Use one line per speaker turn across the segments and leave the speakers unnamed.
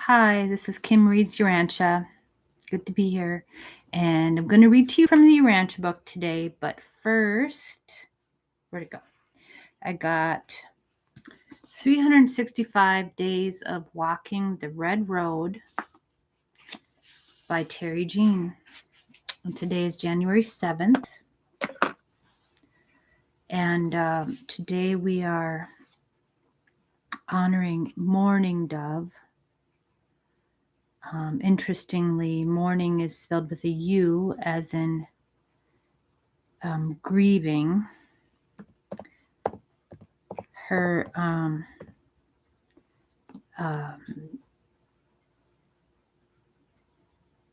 Hi, this is Kim Reads Urantia. Good to be here. And I'm going to read to you from the Urantia book today. But first, where'd it go? I got 365 Days of Walking the Red Road by Terry Jean. And today is January 7th. And today we are honoring Mourning Dove. Interestingly, mourning is spelled with a U, as in grieving. Her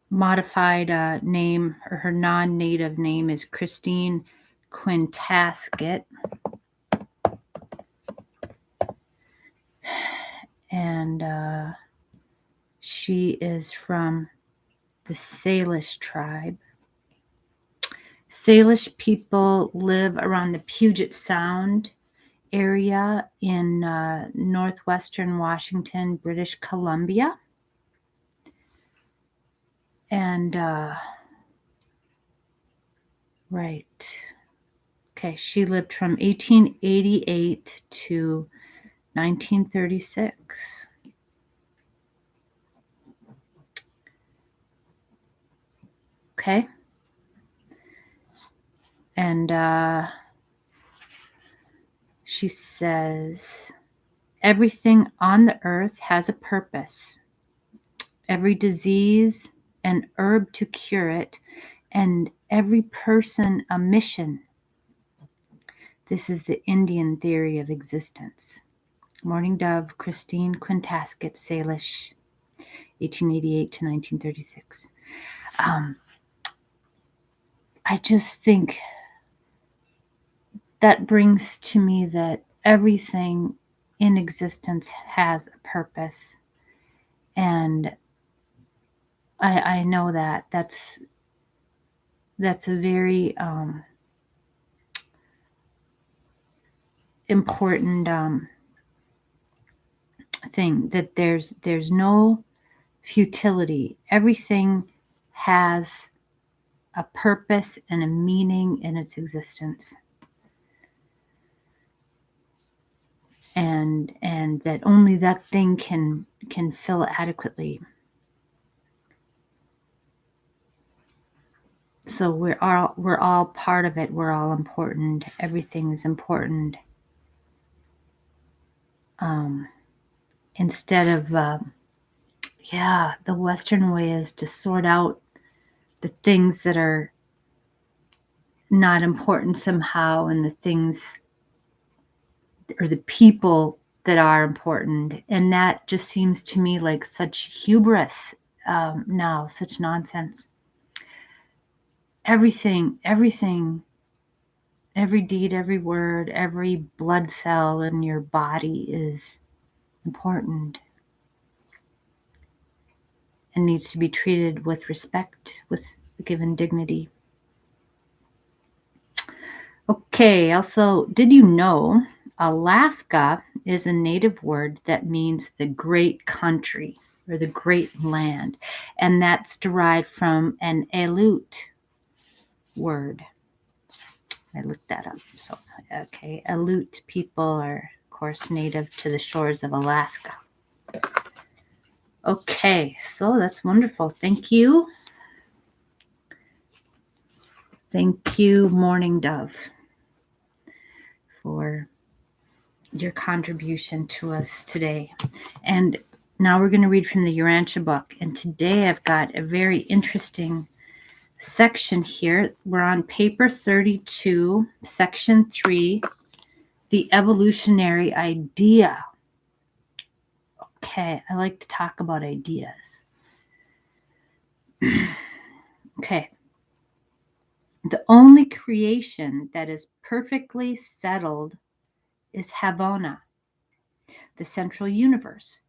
modified name, or her non-native name, is Christine Quintasket. And she is from the Salish tribe. Salish people live around the Puget Sound area in northwestern Washington, British Columbia. And she lived from 1888 to 1936. Okay. And she says, everything on the earth has a purpose. Every disease an herb to cure it, and every person a mission. This is the Indian theory of existence. Mourning Dove, Christine Quintasket, Salish, 1888 to 1936. I just think that brings to me that everything in existence has a purpose. And I know that that's a very important thing, that there's no futility. Everything has a purpose and a meaning in its existence. And that only that thing can fill adequately. So we're all part of it. We're all important. Everything is important. Instead of the Western way is to sort out the things that are not important somehow, and the things or the people that are important. And that just seems to me like such hubris now, such nonsense. Everything, every deed, every word, every blood cell in your body is important and needs to be treated with respect, with given dignity. Okay, also, did you know Alaska is a native word that means the great country or the great land, and that's derived from an Aleut word. I looked that up. So, okay, Aleut people are, of course, native to the shores of Alaska. Okay, so that's wonderful. Thank you. Thank you, Mourning Dove, for your contribution to us today. And now we're going to read from the Urantia book. And today I've got a very interesting section here. We're on paper 32, section 3, the Evolutionary Idea. Okay, I like to talk about ideas. Okay. The only creation that is perfectly settled is Havona, the central universe,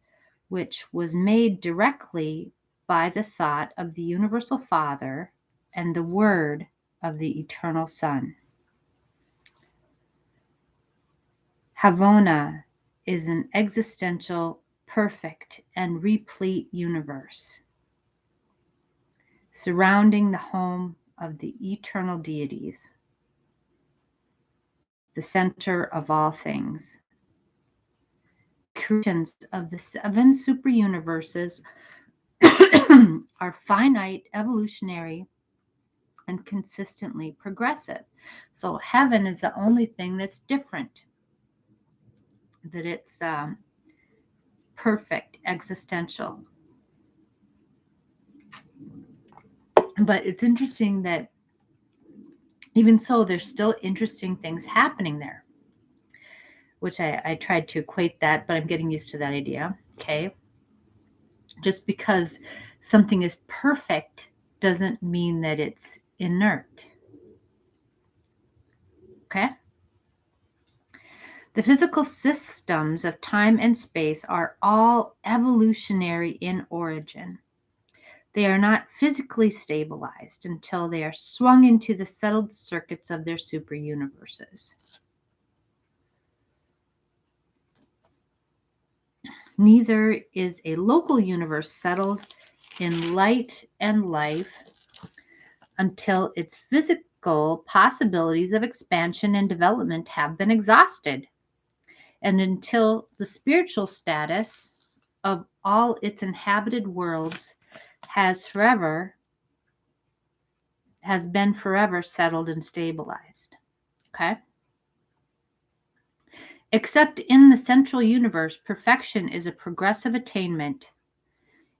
which was made directly by the thought of the universal Father and the Word of the eternal Son. Havona is an existential perfect and replete universe, surrounding the home of the eternal deities, the center of all things. Creations of the 7 super universes are finite, evolutionary, and consistently progressive. So heaven is the only thing that's different, that it's perfect, existential. But it's interesting that even so, there's still interesting things happening there, which I tried to equate that, but I'm getting used to that idea. Okay. Just because something is perfect doesn't mean that it's inert. Okay. The physical systems of time and space are all evolutionary in origin. They are not physically stabilized until they are swung into the settled circuits of their super universes. Neither is a local universe settled in light and life until its physical possibilities of expansion and development have been exhausted, and until the spiritual status of all its inhabited worlds has been forever settled and stabilized. Okay? Except in the central universe, perfection is a progressive attainment.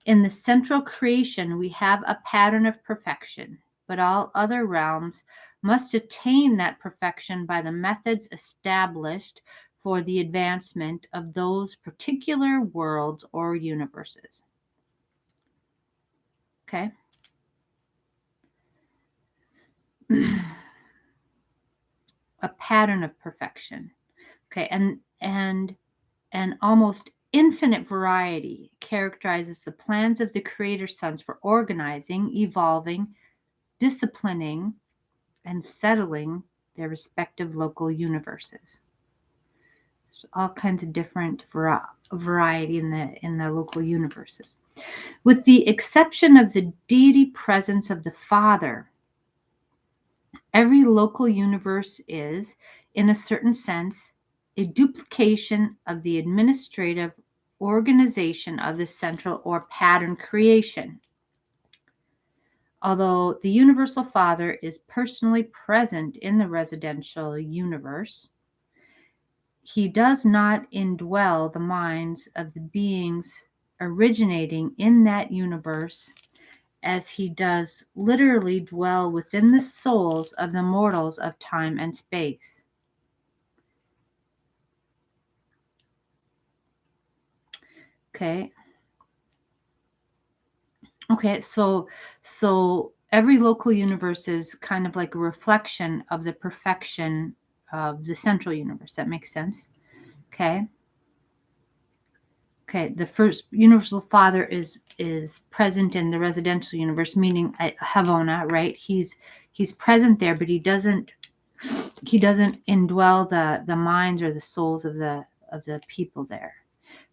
In the central creation, we have a pattern of perfection, but all other realms must attain that perfection by the methods established for the advancement of those particular worlds or universes. Okay? A pattern of perfection. Okay, and an almost infinite variety characterizes the plans of the Creator Sons for organizing, evolving, disciplining, and settling their respective local universes. There's all kinds of different variety in the local universes. With the exception of the deity presence of the Father, every local universe is, in a certain sense, a duplication of the administrative organization of the central or pattern creation. Although the Universal Father is personally present in the residential universe, he does not indwell the minds of the beings originating in that universe as he does literally dwell within the souls of the mortals of time and space. Okay. Okay, so every local universe is kind of like a reflection of the perfection of the central universe. That makes sense. Okay. Okay, the first universal Father is present in the residential universe, meaning Havona, right? He's present there, but he doesn't indwell the minds or the souls of the people there.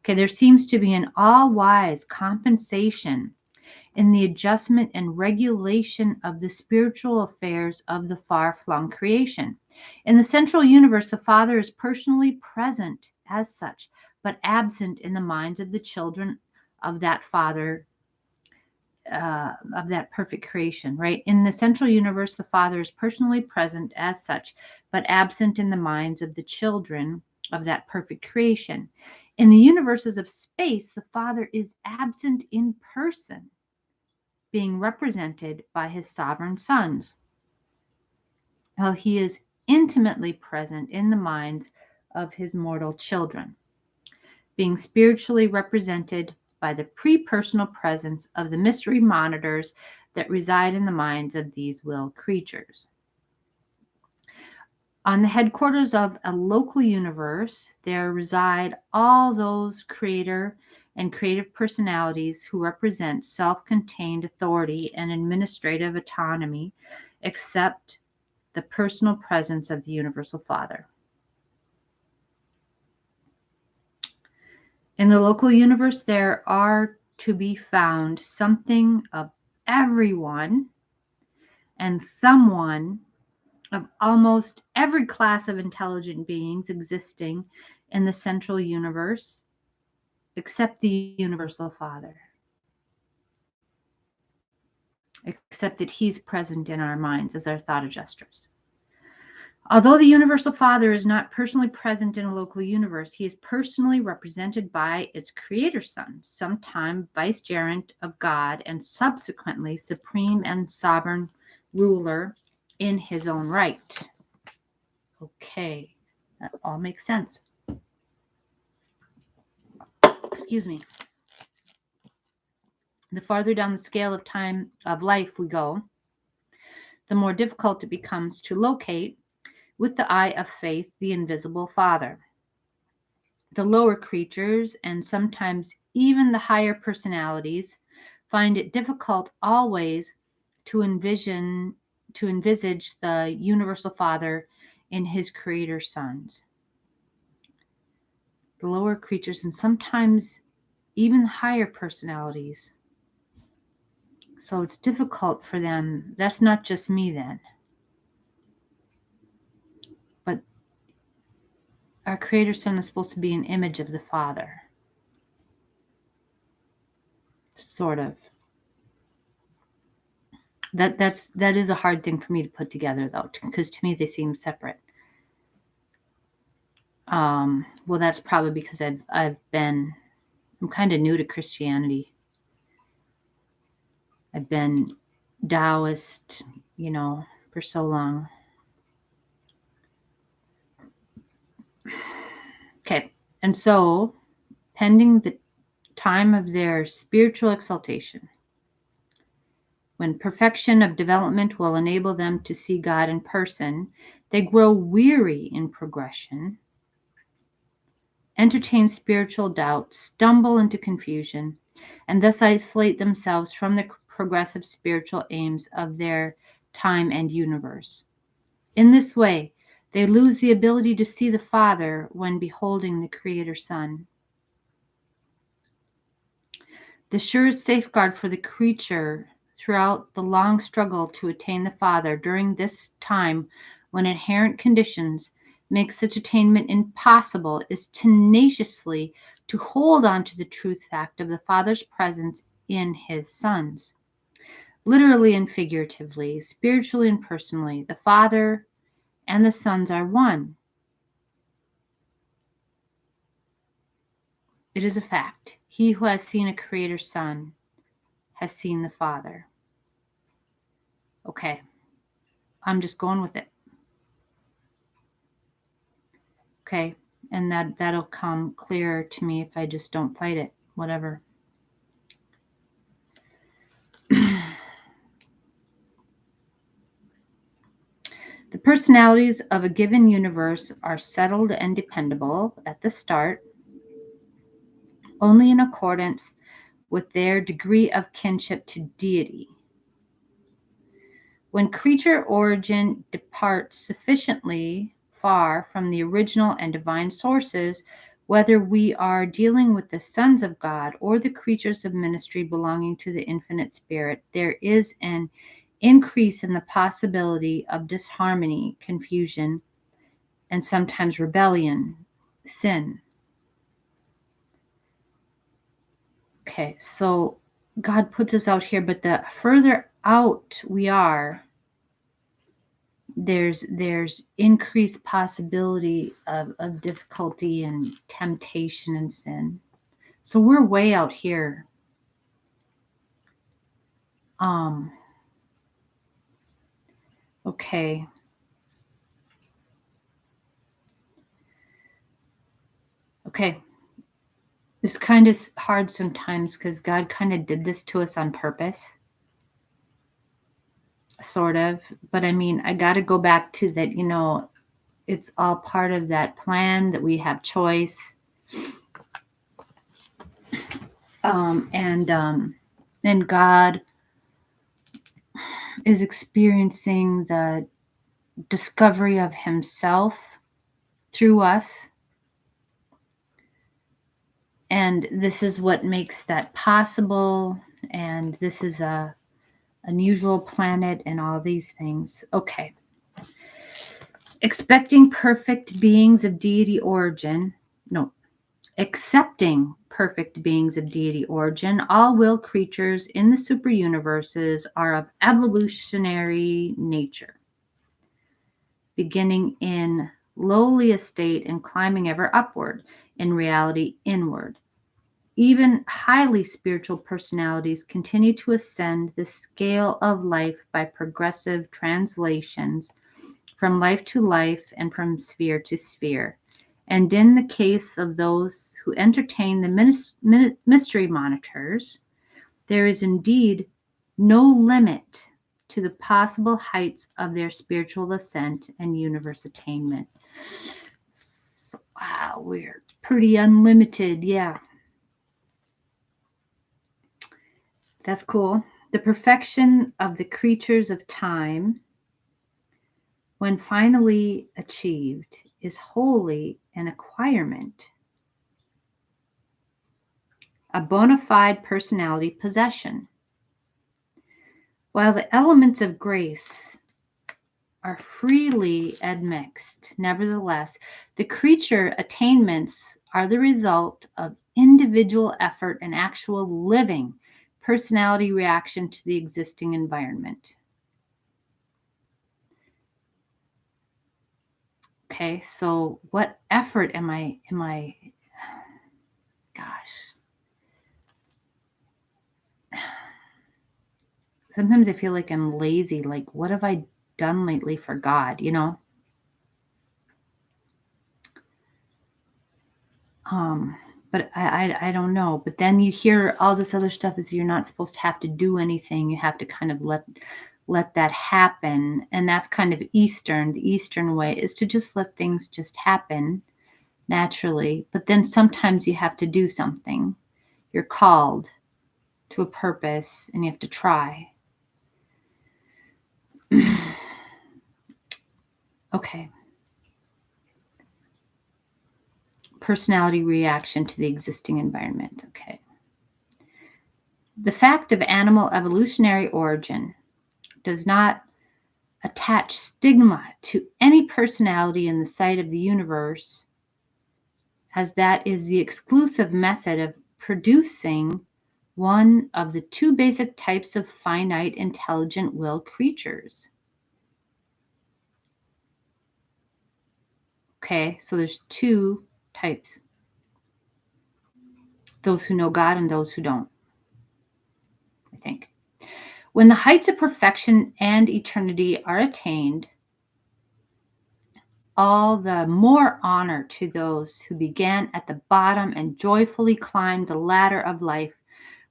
Okay, there seems to be an all-wise compensation in the adjustment and regulation of the spiritual affairs of the far-flung creation. In the central universe, the Father is personally present as such, but absent in the minds of the children of that Father, of that perfect creation, right? In the central universe, the Father is personally present as such, but absent in the minds of the children of that perfect creation. In the universes of space, the Father is absent in person, being represented by his sovereign sons, while he is intimately present in the minds of his mortal children, being spiritually represented by the pre-personal presence of the mystery monitors that reside in the minds of these will creatures. On the headquarters of a local universe, there reside all those creator and creative personalities who represent self-contained authority and administrative autonomy, except the personal presence of the Universal Father. In the local universe, there are to be found something of everyone and someone of almost every class of intelligent beings existing in the central universe, except the Universal Father. Except that He's present in our minds as our thought adjusters. Although the Universal Father is not personally present in a local universe, He is personally represented by its Creator Son, sometime vicegerent of God and subsequently supreme and sovereign ruler in His own right. Okay, that all makes sense. Excuse me. The farther down the scale of time of life we go, the more difficult it becomes to locate with the eye of faith the invisible Father. The lower creatures and sometimes even the higher personalities find it difficult always to envisage the Universal Father in His Creator Sons. The lower creatures and sometimes even higher personalities. So it's difficult for them. That's not just me then. But our Creator Son is supposed to be an image of the Father. Sort of. That is a hard thing for me to put together, though, because to me they seem separate. Well, that's probably because I'm kind of new to Christianity. I've been Taoist, for so long. Okay, and so, pending the time of their spiritual exaltation, when perfection of development will enable them to see God in person, they grow weary in progression, entertain spiritual doubt, stumble into confusion, and thus isolate themselves from the progressive spiritual aims of their time and universe. In this way, they lose the ability to see the Father when beholding the Creator Son. The surest safeguard for the creature throughout the long struggle to attain the Father during this time when inherent conditions make such attainment impossible is tenaciously to hold on to the truth fact of the Father's presence in His sons. Literally and figuratively, spiritually and personally, the Father and the sons are one. It is a fact. He who has seen a Creator Son has seen the Father. Okay, I'm just going with it. Okay, and that'll come clearer to me if I just don't fight it, whatever. The personalities of a given universe are settled and dependable at the start, only in accordance with their degree of kinship to deity. When creature origin departs sufficiently far from the original and divine sources, whether we are dealing with the sons of God or the creatures of ministry belonging to the infinite spirit, there is an increase in the possibility of disharmony, confusion, and sometimes rebellion, sin. Okay, so God puts us out here, but the further out we are, there's increased possibility of difficulty and temptation and sin. So we're way out here. Okay. Okay. It's kind of hard sometimes because God kind of did this to us on purpose. Sort of. But I mean, I got to go back to that, it's all part of that plan that we have choice. And God is experiencing the discovery of Himself through us. And this is what makes that possible. And this is a unusual planet and all these things. Okay. Expecting perfect beings of deity origin. No. Accepting perfect beings of deity origin, all will creatures in the super universes are of evolutionary nature, beginning in lowly estate and climbing ever upward, in reality inward. Even highly spiritual personalities continue to ascend the scale of life by progressive translations from life to life and from sphere to sphere. And in the case of those who entertain the mystery monitors, there is indeed no limit to the possible heights of their spiritual ascent and universe attainment. Wow, we're pretty unlimited. Yeah. That's cool. The perfection of the creatures of time, when finally achieved, is wholly an acquirement, a bona fide personality possession. While the elements of grace are freely admixed, nevertheless, the creature attainments are the result of individual effort and actual living personality reaction to the existing environment. Okay, so what effort am I, gosh. Sometimes I feel like I'm lazy. Like, what have I done lately for God, you know? But I don't know. But then you hear all this other stuff is you're not supposed to have to do anything. You have to kind of let that happen. And that's kind of Eastern. The Eastern way is to just let things just happen naturally. But then sometimes you have to do something. You're called to a purpose and you have to try. Okay. Personality reaction to the existing environment. Okay. The fact of animal evolutionary origin does not attach stigma to any personality in the sight of the universe, as that is the exclusive method of producing one of the two basic types of finite intelligent will creatures. Okay, so there's two types. Those who know God and those who don't, I think. When the heights of perfection and eternity are attained, all the more honor to those who began at the bottom and joyfully climbed the ladder of life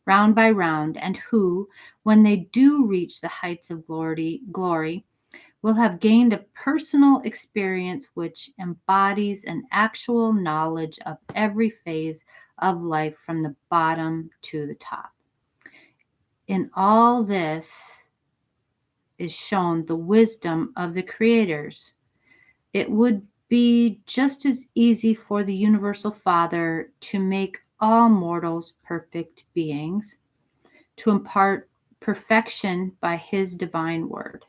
round by round, and who, when they do reach the heights of glory, will have gained a personal experience which embodies an actual knowledge of every phase of life from the bottom to the top. In all this is shown the wisdom of the creators. It would be just as easy for the Universal Father to make all mortals perfect beings, to impart perfection by his divine word.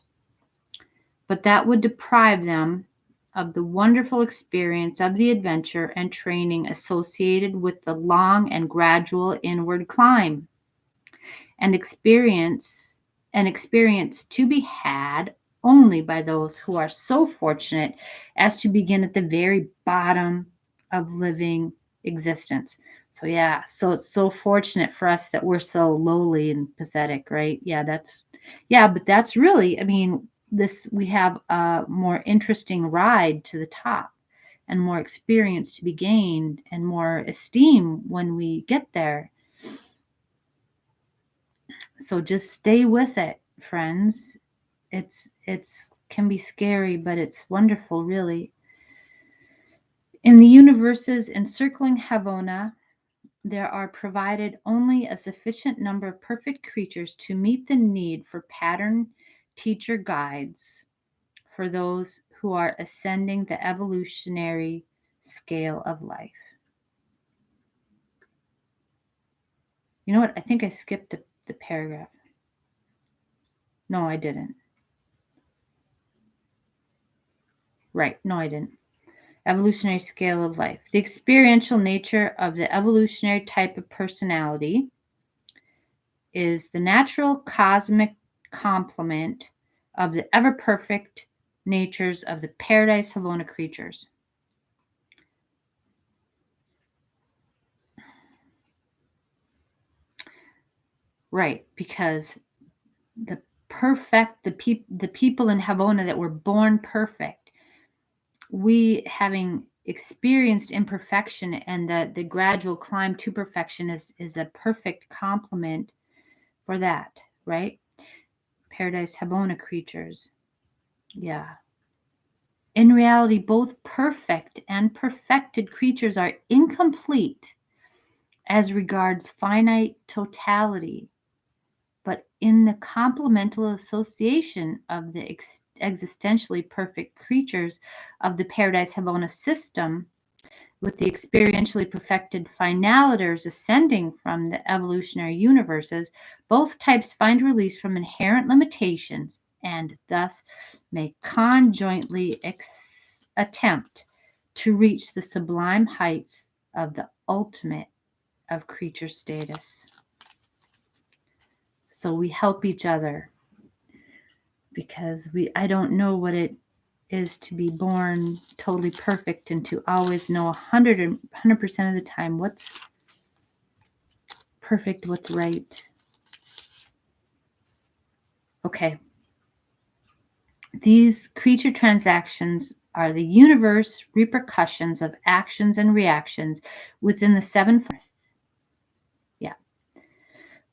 But that would deprive them of the wonderful experience of the adventure and training associated with the long and gradual inward climb. An experience to be had only by those who are so fortunate as to begin at the very bottom of living existence. So yeah, so it's so fortunate for us that we're so lowly and pathetic, right? But that's really, I mean, we have a more interesting ride to the top and more experience to be gained and more esteem when we get there. So just stay with it, friends. It's can be scary, but it's wonderful, really. In the universes encircling Havona, there are provided only a sufficient number of perfect creatures to meet the need for pattern teacher guides for those who are ascending the evolutionary scale of life. You know what? I think I skipped the paragraph. No, I didn't. Right. No, I didn't. Evolutionary scale of life. The experiential nature of the evolutionary type of personality is the natural cosmic complement of the ever perfect natures of the Paradise Havona creatures. Right, because the people in Havona that were born perfect, we having experienced imperfection and the gradual climb to perfection is a perfect complement for that, right? Paradise Havona creatures. Yeah. In reality, both perfect and perfected creatures are incomplete as regards finite totality, but in the complemental association of the existentially perfect creatures of the Paradise Havona system with the experientially perfected finaliters ascending from the evolutionary universes, both types find release from inherent limitations and thus may conjointly attempt to reach the sublime heights of the ultimate of creature status. So we help each other because I don't know what it is to be born totally perfect and to always know 100% of the time what's perfect, what's right. Okay. These creature transactions are the universe repercussions of actions and reactions within the sevenfold. Yeah.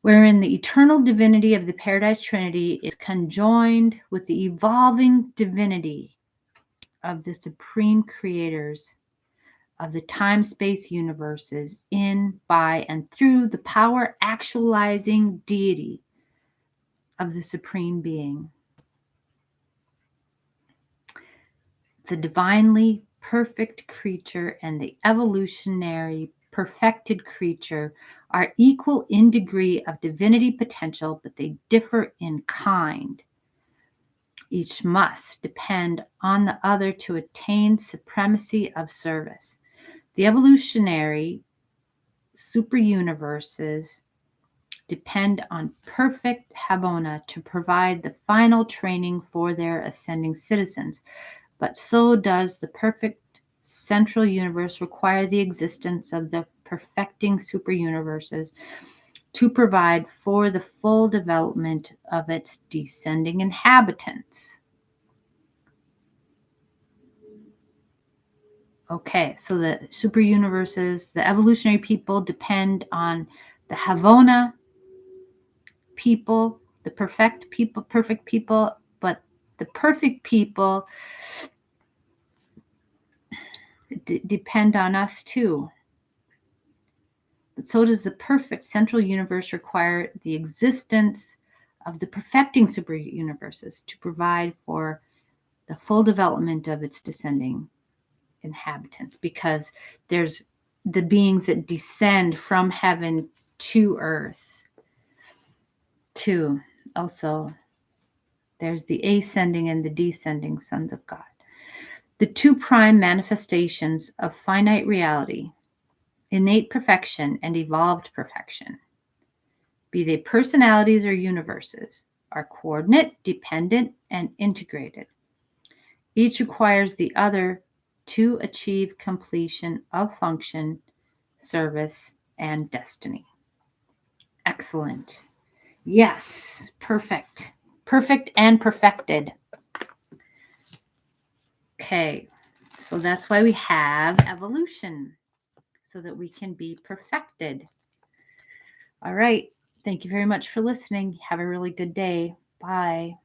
Wherein the eternal divinity of the Paradise Trinity is conjoined with the evolving divinity of the supreme creators of the time-space universes in, by, and through the power actualizing deity of the Supreme Being. The divinely perfect creature and the evolutionary perfected creature are equal in degree of divinity potential, but they differ in kind. Each must depend on the other to attain supremacy of service. The evolutionary superuniverses depend on perfect Havona to provide the final training for their ascending citizens, but so does the perfect central universe require the existence of the perfecting superuniverses to provide for the full development of its descending inhabitants. Okay, so the superuniverses, the evolutionary people depend on the Havona people, the perfect people, but the perfect people depend on us too. But so does the perfect central universe require the existence of the perfecting superuniverses to provide for the full development of its descending inhabitants, because there's the beings that descend from heaven to earth too. Also, there's the ascending and the descending sons of God. The two prime manifestations of finite reality, innate perfection and evolved perfection, be they personalities or universes, are coordinate, dependent, and integrated. Each requires the other to achieve completion of function, service, and destiny. Excellent. Yes, perfect. Perfect and perfected. Okay, so that's why we have evolution, so that we can be perfected. All right. Thank you very much for listening. Have a really good day. Bye.